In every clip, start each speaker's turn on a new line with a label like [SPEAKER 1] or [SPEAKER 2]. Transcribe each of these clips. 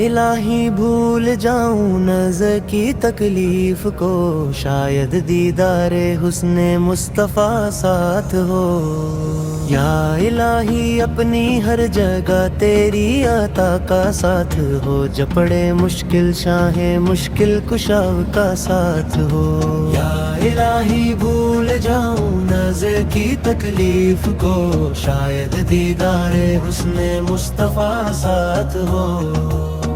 [SPEAKER 1] الہی بھول جاؤں نظر کی تکلیف کو، شاید دیدار حسن مصطفیٰ ساتھ ہو۔ یا الہی اپنی ہر جگہ تیری عطا کا ساتھ ہو، جب پڑے مشکل شاہ مشکل کشا کا ساتھ ہو۔ یا الہی بھول جاؤں نظر کی تکلیف کو، شاید دیدار حسن مصطفیٰ ساتھ ہو۔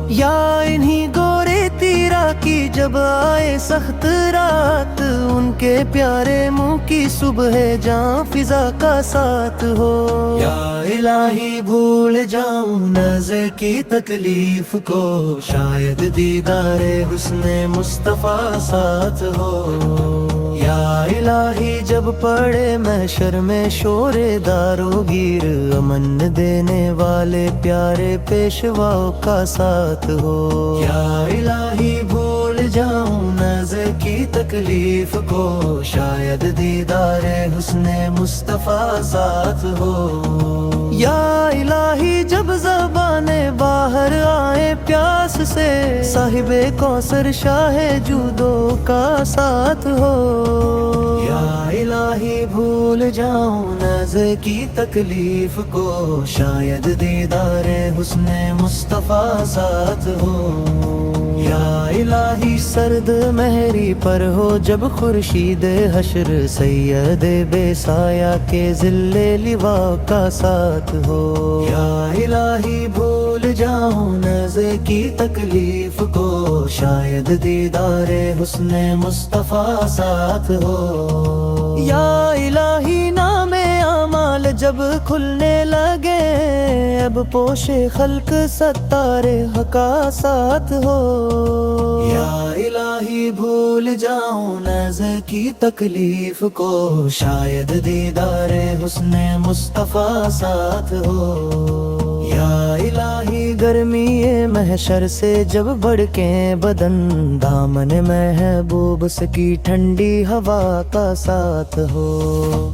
[SPEAKER 1] یا انہی گورے تیرا کی جب آئے سخت رات، ان کے پیارے منہ کی صبح جاں فضا کا ساتھ ہو۔ یا الہی بھول جاؤں نظر کی تکلیف کو، شاید دیدار حسن مصطفیٰ ساتھ ہو۔ یا الہی جب پڑے محشر میں شور دارو گیر، امن دینے والے پیارے پیشواؤں کا ساتھ ہو۔ یا الہی بھول جاؤں نظر کی تکلیف کو، شاید دیدار حسن مصطفیٰ ساتھ ہو۔ یا الہی جب زبانیں باہر آئے پیاس سے، صاحب کوثر شاہ جودو کا ساتھ ہو۔ یا الہی بھول جاؤں نظر کی تکلیف کو، شاید دیدار حسن مصطفیٰ ساتھ ہو۔ یا الہی سرد مہری پر ہو جب خورشید حشر، سید بے سایہ کے ذل لواء کا ساتھ ہو۔ یا الہی بھول جاؤں نظر کی تکلیف کو، شاید دیدار حسن مصطفیٰ ساتھ ہو۔ یا الہی نام اعمال جب کھلنے لگے، اب پوش خلق ستار حق کا ساتھ ہو۔ یا الہی بھول جاؤں نظر کی تکلیف کو، شاید دیدار حسن مصطفیٰ ساتھ ہو۔ یا الہی گرمی محشر سے جب بڑکیں بدن، دامن محبوب کی ٹھنڈی ہوا کا ساتھ ہو۔